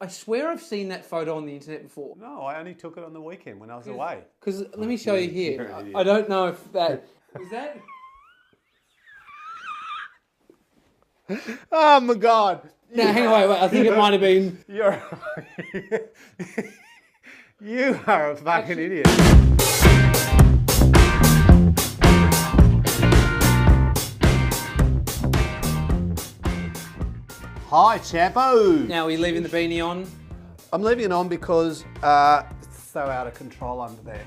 I swear I've seen that photo on the internet before. No, I only took it on the weekend when I was away. Because let me show you You're here. an idiot. I don't know if that is that. Oh my God! No, hang on, wait. I think it might have been. You're you are a fucking idiot. Hi, Champo. Now, are we leaving the beanie on? I'm leaving it on because it's so out of control under there.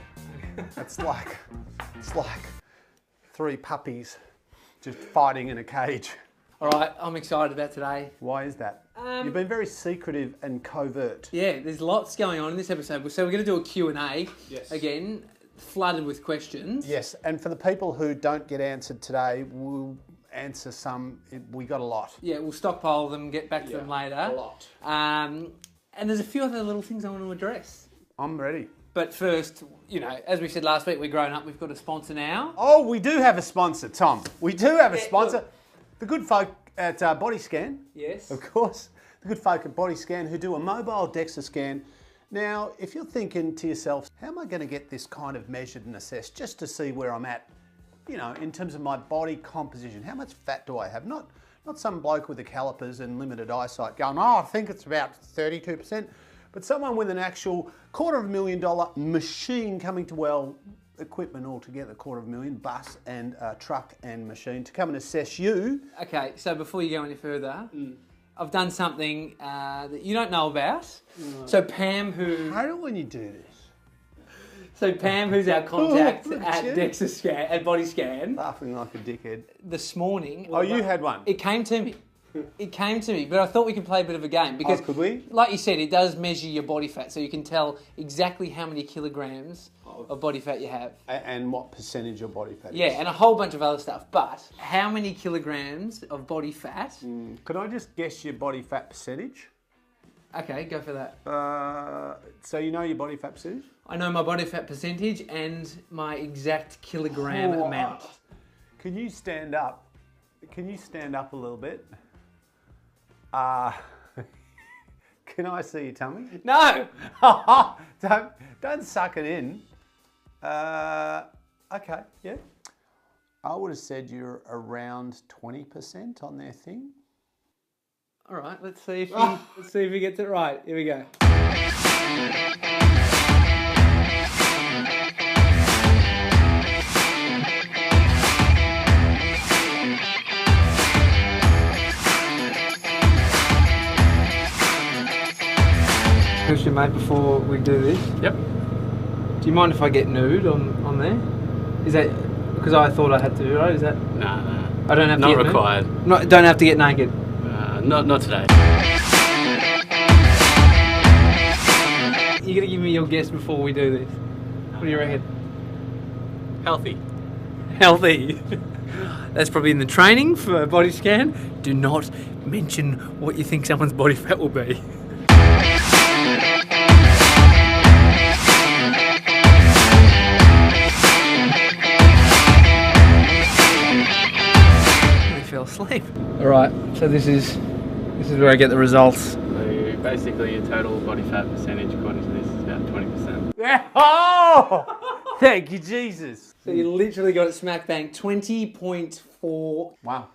It's like three puppies just fighting in a cage. All right, I'm excited about today. Why is that? You've been very secretive and covert. Yeah, there's lots going on in this episode. So we're going to do a Q&A again, flooded with questions. Yes, and for the people who don't get answered today, we'll answer some. We got a lot. Yeah, we'll stockpile them, get back to them later. A lot. And there's a few other little things I want to address. I'm ready. But first, you know, as we said last week, we're grown up. We've got a sponsor now. Oh, we do have a sponsor, Tom. We do have a sponsor. Look. The good folk at Body Scan. Yes. Of course. The good folk at Body Scan who do a mobile DEXA scan. Now, if you're thinking to yourself, how am I going to get this kind of measured and assessed just to see where I'm at, you know, in terms of my body composition? How much fat do I have? Not some bloke with the calipers and limited eyesight going, oh, I think it's about 32%. But someone with an actual $250,000 machine coming to, well, equipment altogether, $250,000, bus and truck and machine to come and assess you. Okay, so before you go any further, I've done something that you don't know about. So Pam, How do when you do this? Pam, who's our contact at DEXA Scan, at Body Scan, Laughing like a dickhead. this morning. Oh, you had one? It came to me. It came to me, but I thought we could play a bit of a game because, could we? Like you said, it does measure your body fat, so you can tell exactly how many kilograms of body fat you have. And what percentage of body fat? Yeah, and a whole bunch of other stuff. But how many kilograms of body fat? Could I just guess your body fat percentage? Okay, go for that. So you know your body fat percentage? I know my body fat percentage and my exact kilogram amount. Can you stand up? Can you stand up a little bit? Can I see your tummy? No! Don't suck it in. Okay, yeah. I would have said you're around 20% on their thing. All right, let's see if he gets it right. Here we go. Question, mate, before we do this. Yep. Do you mind if I get nude on there? Is that because I thought I had to, right? Is that? No. I don't have to Not get required. Nude? Don't have to get naked. Not today. You're gonna give me your guess before we do this. What do you reckon? Healthy. Healthy. That's probably in the training for a body scan. Do not mention what you think someone's body fat will be. Fell asleep. All right, so this is where I get the results. So basically your total body fat percentage according to this is about 20%. Yeah. Oh! Thank you, Jesus. So you literally got it smack bang, 20.4. Wow.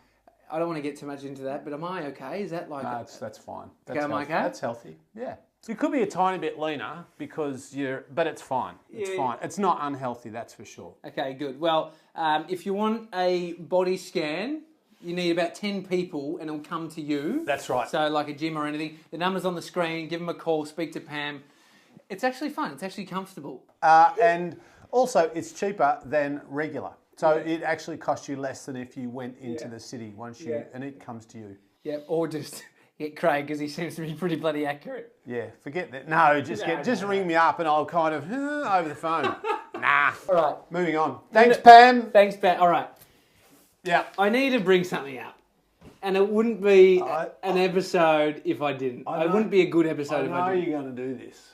I don't want to get too much into that, but am I okay? Is that like... No, that's fine. That's am I healthy. okay? That's healthy. Yeah. You could be a tiny bit leaner because but it's fine. It's fine. It's not unhealthy, that's for sure. Okay, good. Well, if you want a body scan, you need about 10 people and it'll come to you. That's right. So like a gym or anything. The number's on the screen. Give them a call. Speak to Pam. It's actually fun. It's actually comfortable. And also, it's cheaper than regular. So it actually costs you less than if you went into the city and it comes to you. Yeah, or just get Craig because he seems to be pretty bloody accurate. Yeah, forget that. No, just ring me up and I'll kind of over the phone. Nah. All right. Moving on. Thanks, Pam. Thanks, Pam. All right. Yeah. I need to bring something up. And it wouldn't be an episode if I didn't. It wouldn't be a good episode if I I know didn't. you're going to do this.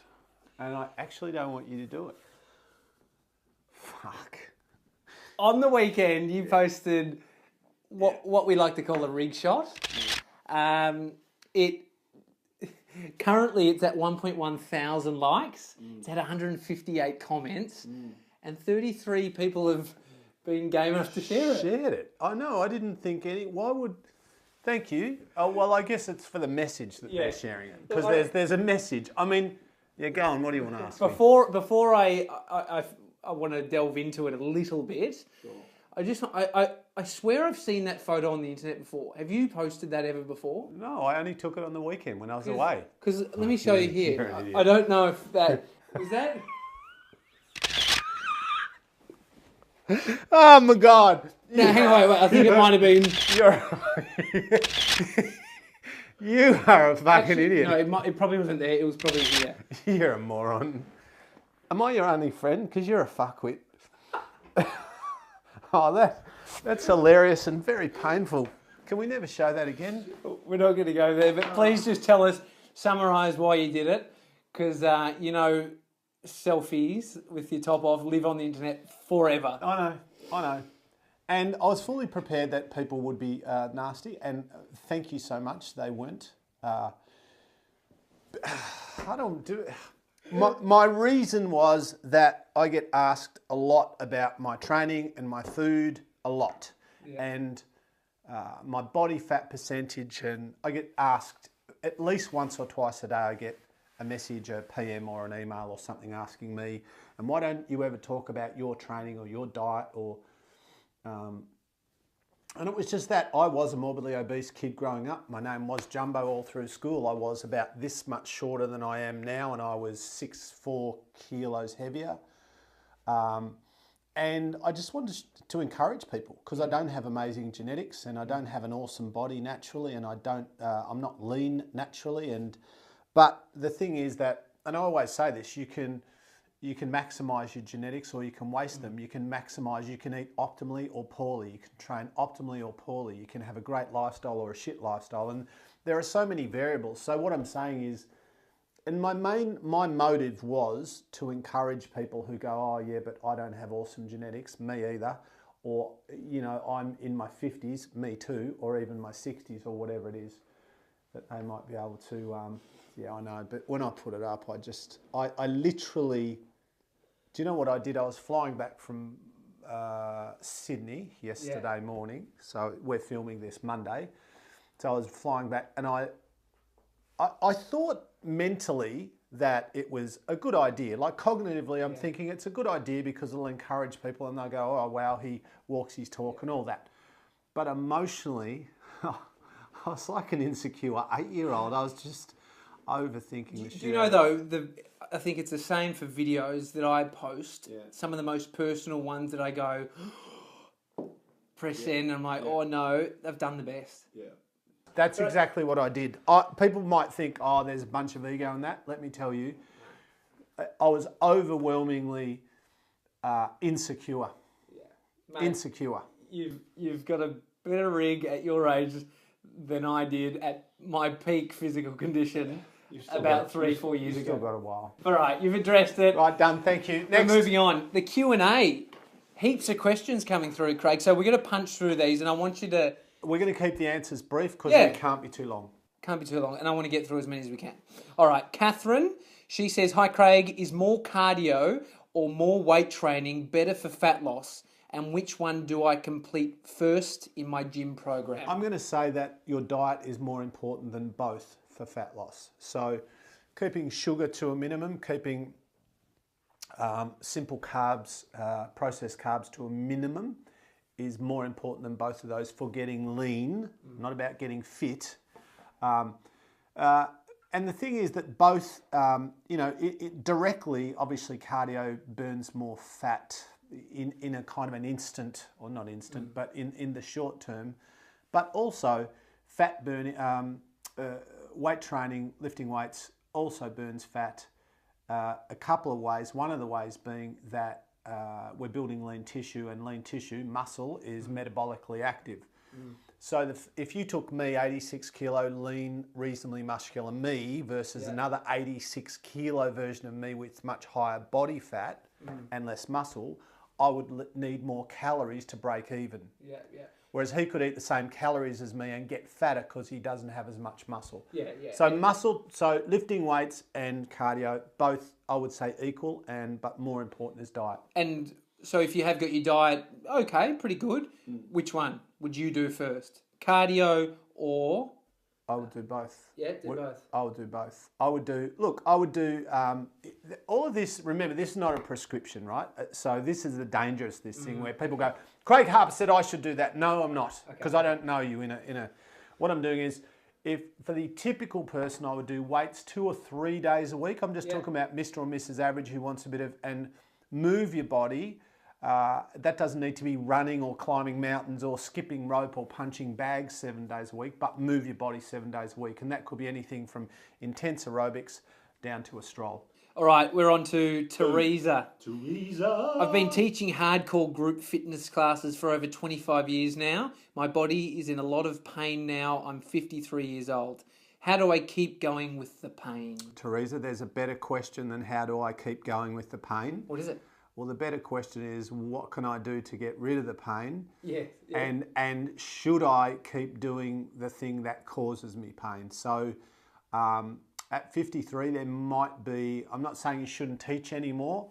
And I actually don't want you to do it. Fuck. On the weekend, you posted what we like to call a rig shot. Currently, it's at 1.1 thousand likes. It's had 158 comments, and 33 people have been game enough to share it. Shared it. I know. I didn't think any. Why would? Thank you. Oh well, I guess it's for the message that they're sharing it because there's a message. I mean, yeah. Go on. What do you want to ask me? Before I want to delve into it a little bit. Sure. I swear I've seen that photo on the internet before. Have you posted that ever before? No, I only took it on the weekend when I was away. Because let me show you here. I don't know if that was that. Oh my God! No, hang on, wait. I think it might have been. You are a fucking idiot. No, it probably wasn't there. It was probably here. You're a moron. Am I your only friend? Because you're a fuckwit. Oh, that's hilarious and very painful. Can we never show that again? We're not going to go there, but please just tell us, summarise why you did it, because selfies with your top off live on the internet forever. I know. And I was fully prepared that people would be nasty, and thank you so much. They weren't. I don't do it. My reason was that I get asked a lot about my training and my food a lot, and my body fat percentage, and I get asked at least once or twice a day. I get a message, a PM or an email or something asking me, and why don't you ever talk about your training or your diet or and it was just that I was a morbidly obese kid growing up. My name was Jumbo all through school. I was about this much shorter than I am now, and I was 6'4" kilos heavier. And I just wanted to encourage people because I don't have amazing genetics and I don't have an awesome body naturally, and I'm not lean naturally. But the thing is that, and I always say this, you can maximise your genetics or you can waste them. You can maximise, you can eat optimally or poorly. You can train optimally or poorly. You can have a great lifestyle or a shit lifestyle. And there are so many variables. So what I'm saying is, and my motive was to encourage people who go, oh yeah, but I don't have awesome genetics, me either. Or, I'm in my 50s, me too, or even my 60s or whatever it is, that they might be able to, yeah, I know. But when I put it up, I literally, do you know what I did? I was flying back from Sydney yesterday morning. So we're filming this Monday. So I was flying back, and I thought mentally that it was a good idea. Like cognitively, I'm thinking it's a good idea because it'll encourage people and they'll go, oh wow, he walks his talk and all that. But emotionally, I was like an insecure 8-year-old. I was just overthinking the shit. Do you know though, I think it's the same for videos that I post. Yeah. Some of the most personal ones that I go, press send, and I'm like, oh no, they've done the best. Yeah. That's exactly what I did. People might think, oh, there's a bunch of ego in that. Let me tell you, I was overwhelmingly insecure. Yeah. Mate, insecure. You've got a better rig at your age than I did at my peak physical condition about 3-4 years ago. You've still got a while. All right, you've addressed it. Right, done. Thank you. Next. We're moving on. The Q&A. Heaps of questions coming through, Craig. So we're going to punch through these, and I want you to... We're going to keep the answers brief because they can't be too long. Can't be too long, and I want to get through as many as we can. All right, Catherine, she says, hi Craig, is more cardio or more weight training better for fat loss? And which one do I complete first in my gym program? I'm going to say that your diet is more important than both for fat loss. So keeping sugar to a minimum, keeping simple carbs, processed carbs to a minimum is more important than both of those for getting lean, not about getting fit. And the thing is that both, it directly, obviously cardio burns more fat in a kind of an instant, or not instant, but in the short term. But also fat burning, weight training, lifting weights also burns fat a couple of ways. One of the ways being that we're building lean tissue, and lean tissue, muscle, is metabolically active. So if you took me, 86 kilo lean, reasonably muscular me, versus another 86 kilo version of me with much higher body fat and less muscle, I would need more calories to break even. Whereas he could eat the same calories as me and get fatter because he doesn't have as much muscle. Yeah, yeah. So lifting weights and cardio, both I would say equal, but more important is diet. And so if you have got your diet, okay, pretty good. Which one would you do first? Cardio or... I would do both. Yeah, do both. I would do both. I would do all of this. Remember, this is not a prescription, right? So this is the dangerous thing where people go, Craig Harper said I should do that. No, I'm not, because I don't know you in a. What I'm doing is, if for the typical person, I would do weights 2 or 3 days a week. I'm just talking about Mr. or Mrs. Average who wants a bit of, and move your body. That doesn't need to be running or climbing mountains or skipping rope or punching bags 7 days a week, but move your body 7 days a week. And that could be anything from intense aerobics down to a stroll. All right, we're on to Teresa. Teresa! I've been teaching hardcore group fitness classes for over 25 years now. My body is in a lot of pain now. I'm 53 years old. How do I keep going with the pain? Teresa, there's a better question than how do I keep going with the pain? What is it? Well, the better question is, what can I do to get rid of the pain? Yeah. And should I keep doing the thing that causes me pain? So at 53, there might be, I'm not saying you shouldn't teach anymore.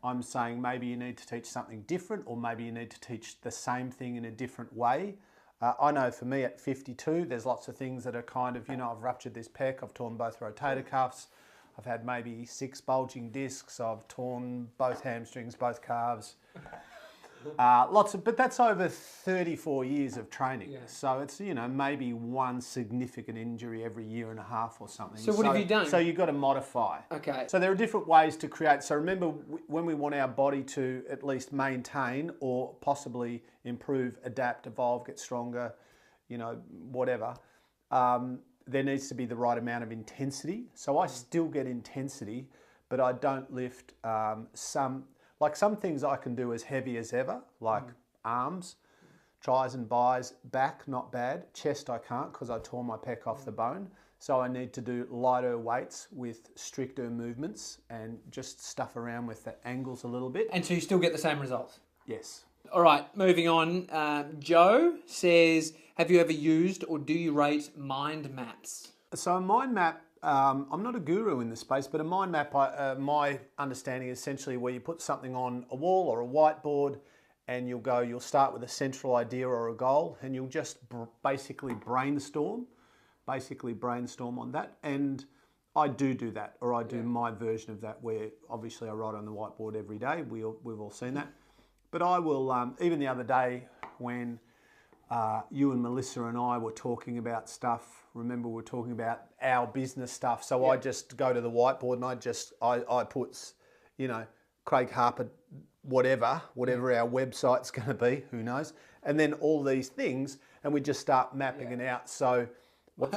I'm saying maybe you need to teach something different, or maybe you need to teach the same thing in a different way. I know for me at 52, there's lots of things that are kind of, I've ruptured this pec, I've torn both rotator cuffs, I've had maybe 6 bulging discs. I've torn both hamstrings, both calves. But that's over 34 years of training. Yeah. So it's, maybe one significant injury every year and a half or something. So what have you done? So you've got to modify. Okay. So there are different ways to create. So remember, when we want our body to at least maintain or possibly improve, adapt, evolve, get stronger, whatever, there needs to be the right amount of intensity. So I still get intensity, but I don't lift some things I can do as heavy as ever, like arms, tries and buys, back, not bad. Chest I can't because I tore my pec off the bone. So I need to do lighter weights with stricter movements and just stuff around with the angles a little bit. And so you still get the same results? Yes. All right, moving on. Joe says, have you ever used or do you rate mind maps? So a mind map, I'm not a guru in this space, but a mind map, my understanding is essentially where you put something on a wall or a whiteboard and you'll start with a central idea or a goal and you'll just basically brainstorm on that. And I do that, or I do my version of that where obviously I write on the whiteboard every day. We've all seen that. But I will, even the other day when you and Melissa and I were talking about stuff, remember we were talking about our business stuff, so I just go to the whiteboard and I put, Craig Harper, whatever our website's going to be, who knows, and then all these things, and we just start mapping it out. So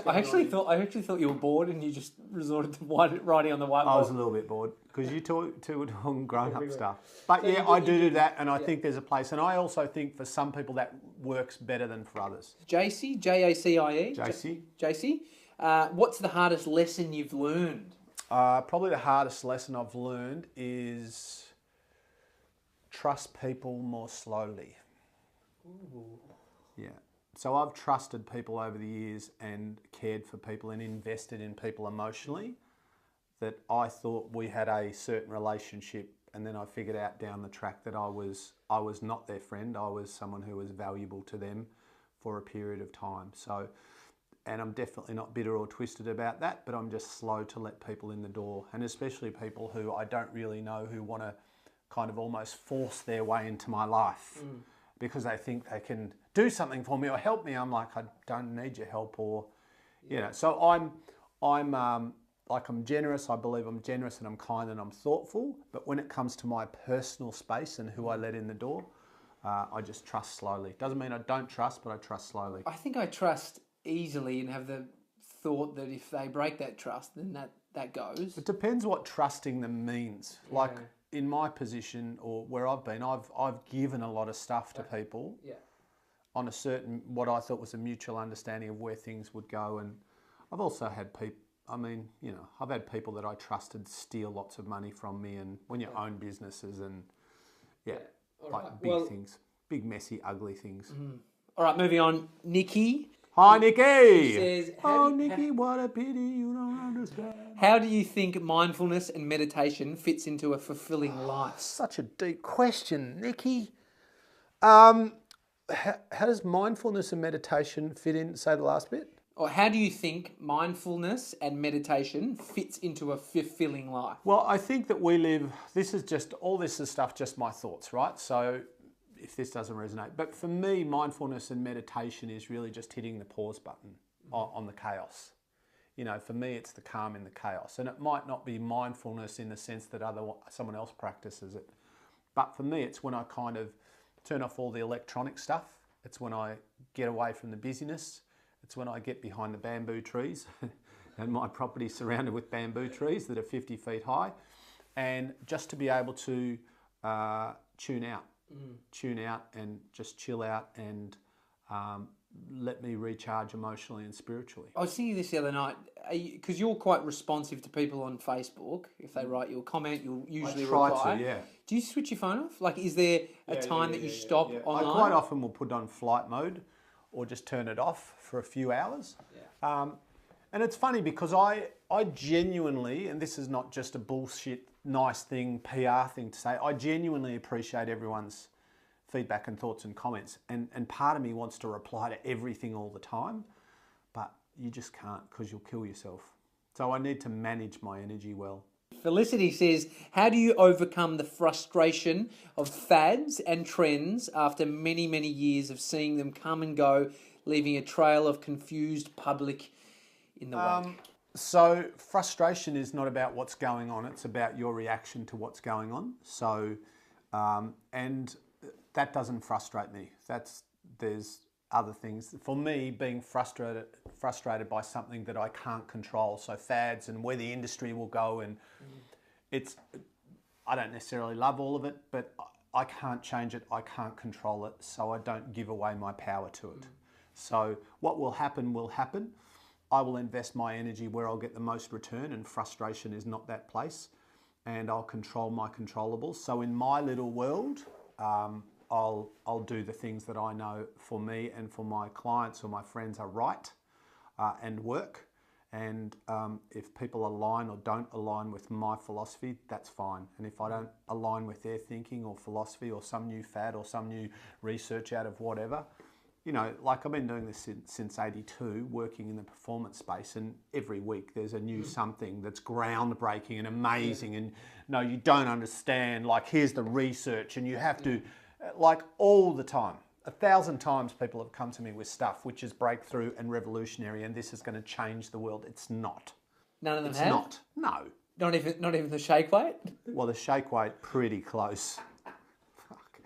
I actually thought you were bored and you just resorted to writing on the whiteboard. I was a little bit bored because you two were talking grown-up stuff. But so I do that, and I think there's a place. And I also think for some people that works better than for others. JC, J-A-C-I-E. JC. What's the hardest lesson you've learned? Probably the hardest lesson I've learned is trust people more slowly. Ooh. Yeah. So I've trusted people over the years and cared for people and invested in people emotionally that I thought we had a certain relationship, and then I figured out down the track that I was not their friend. I was someone who was valuable to them for a period of time. So, and I'm definitely not bitter or twisted about that, but I'm just slow to let people in the door, and especially people who I don't really know, who want to kind of almost force their way into my life. Because they think they can do something for me or help me. I'm like, I don't need your help, or, So I'm generous. I believe I'm generous and I'm kind and I'm thoughtful. But when it comes to my personal space and who I let in the door, I just trust slowly. Doesn't mean I don't trust, but I trust slowly. I think I trust easily and have the thought that if they break that trust, then that goes. It depends what trusting them means. Yeah. Like, in my position or where I've been, I've given a lot of stuff to people on a certain, what I thought was a mutual understanding of where things would go. And I've also had people, I've had people that I trusted steal lots of money from me, and when you own businesses and big things, big, messy, ugly things. All right, moving on. Nikki Hi, Nikki. says, Oh, Nikki, what a pity you don't understand. how do you think mindfulness and meditation fits into a fulfilling life? Such a deep question, Nikki. How does mindfulness and meditation fit in? Say the last bit. Or how do you think mindfulness and meditation fits into a fulfilling life? Well, I think that we live, all this is stuff, just my thoughts, right? So if this doesn't resonate, but for me, mindfulness and meditation is really just hitting the pause button on the chaos. You know, for me, it's the calm in the chaos. And it might not be mindfulness in the sense that someone else practices it. But for me, it's when I kind of turn off all the electronic stuff. It's when I get away from the busyness. It's when I get behind the bamboo trees and my property surrounded with bamboo trees that are 50 feet high, and just to be able to tune out and just chill out and let me recharge emotionally and spiritually. I was thinking this the other night, because you're quite responsive to people on Facebook. If they write you a comment, you'll usually reply. To, yeah. Do you switch your phone off? Like, is there a time that you stop online? I quite often will put on flight mode or just turn it off for a few hours. Yeah. And it's funny because I genuinely, and this is not just a bullshit nice thing, PR thing to say, I genuinely appreciate everyone's feedback and thoughts and comments. And part of me wants to reply to everything all the time, but you just can't because you'll kill yourself. So I need to manage my energy well. Felicity says, how do you overcome the frustration of fads and trends after many, many years of seeing them come and go, leaving a trail of confused public in the wake? So frustration is not about what's going on, it's about your reaction to what's going on. So, and that doesn't frustrate me. There's other things. For me, being frustrated by something that I can't control, so fads and where the industry will go, and I don't necessarily love all of it, but I can't change it, I can't control it, so I don't give away my power to it. So what will happen will happen. I will invest my energy where I'll get the most return, and frustration is not that place, and I'll control my controllables. So in my little world, I'll do the things that I know for me and for my clients or my friends are right and work. And if people align or don't align with my philosophy, that's fine. And if I don't align with their thinking or philosophy or some new fad or some new research out of whatever, you know, like I've been doing this since 82, working in the performance space, and every week there's a new something that's groundbreaking and amazing, and no, you don't understand, like here's the research, and you have to, like all the time. 1,000 times people have come to me with stuff which is breakthrough and revolutionary, and this is going to change the world. It's not. None of them It's have? not. No. Not even the shake weight? Well, the shake weight, pretty close. Fuck.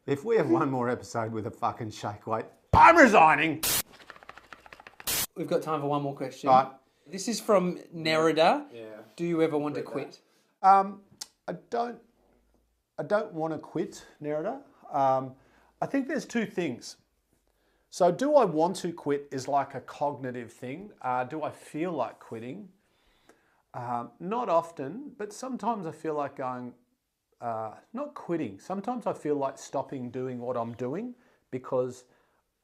If we have one more episode with a fucking shake weight, I'm resigning. We've got time for one more question. Right. This is from Nerida. Yeah. Do you ever want to quit? I don't want to quit, Nerida. I think there's two things. So do I want to quit is like a cognitive thing. Do I feel like quitting? Not often, but sometimes I feel like going, not quitting. Sometimes I feel like stopping doing what I'm doing because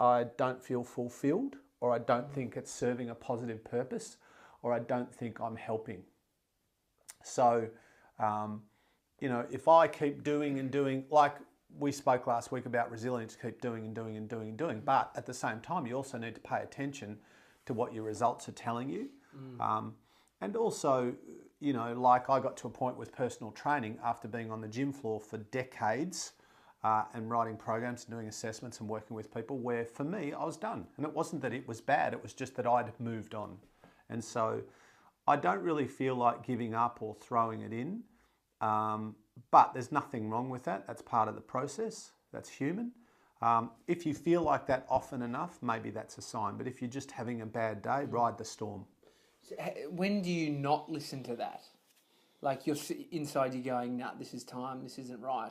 I don't feel fulfilled, or I don't think it's serving a positive purpose, or I don't think I'm helping. So, you know, if I keep doing and doing, like we spoke last week about resilience, keep doing and doing and doing and doing, but at the same time, you also need to pay attention to what your results are telling you. And also, you know, like I got to a point with personal training after being on the gym floor for decades, and writing programs and doing assessments and working with people, where for me, I was done. And it wasn't that it was bad, it was just that I'd moved on. And so I don't really feel like giving up or throwing it in, but there's nothing wrong with that. That's part of the process. That's human. If you feel like that often enough, maybe that's a sign. But if you're just having a bad day, ride the storm. When do you not listen to that? Like you're inside, you're going, nah, this is time, this isn't right.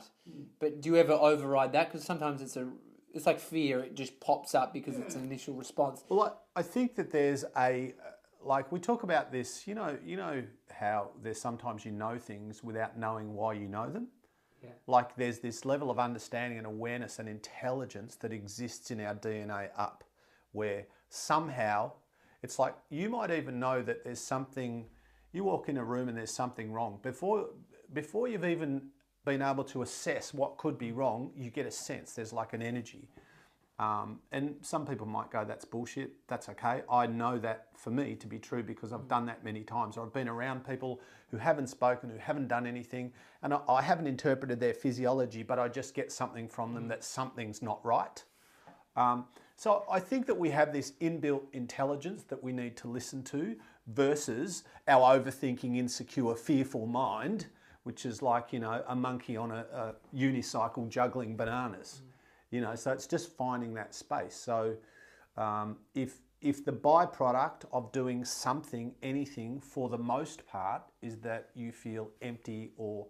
But do you ever override that? Because sometimes it's like fear, it just pops up because it's an initial response. Well, I think that there's like we talk about this, you know how there's sometimes you know things without knowing why you know them. Yeah. Like there's this level of understanding and awareness and intelligence that exists in our DNA up, where somehow it's like you might even know that there's something, you walk in a room and there's something wrong. Before you've even been able to assess what could be wrong, you get a sense, there's like an energy. And some people might go, that's bullshit, that's okay. I know that for me to be true because I've done that many times. Or I've been around people who haven't spoken, who haven't done anything, and I haven't interpreted their physiology, but I just get something from them that something's not right. So I think that we have this inbuilt intelligence that we need to listen to versus our overthinking, insecure, fearful mind, which is like, you know, a monkey on a unicycle juggling bananas. You know, so it's just finding that space. So if the byproduct of doing something, anything, for the most part, is that you feel empty or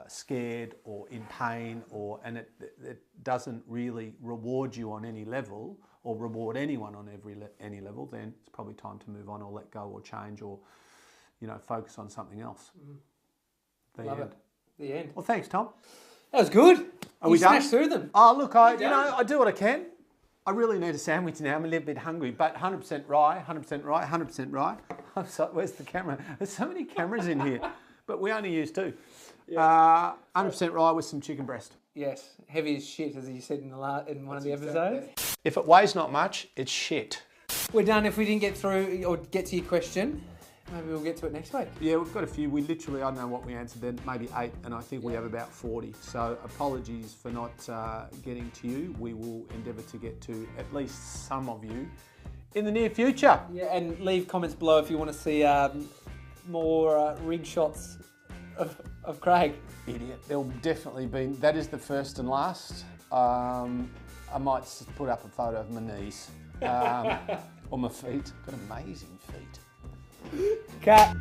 scared or in pain, and it doesn't really reward you on any level or reward anyone on any level, then it's probably time to move on or let go or change or, you know, focus on something else. Love it. The end. Well, thanks, Tom. That was good. Are we done? Smashed through them. Oh, look, I do what I can. I really need a sandwich now. I'm a little bit hungry, but 100% rye, 100% rye, 100% rye. I'm sorry, where's the camera? There's so many cameras in here, but we only use 2. 100% rye with some chicken breast. Yes, heavy as shit, as you said in one of the episodes. If it weighs not much, it's shit. We're done. If we didn't get through or get to your question, maybe we'll get to it next week. Yeah, we've got a few. We literally, I don't know what we answered then, maybe 8, and I think we have about 40. So apologies for not getting to you. We will endeavour to get to at least some of you in the near future. Yeah, and leave comments below if you want to see more rig shots of Craig. Idiot. There'll definitely be, that is the first and last. I might put up a photo of my knees or my feet. Got amazing feet. Cat.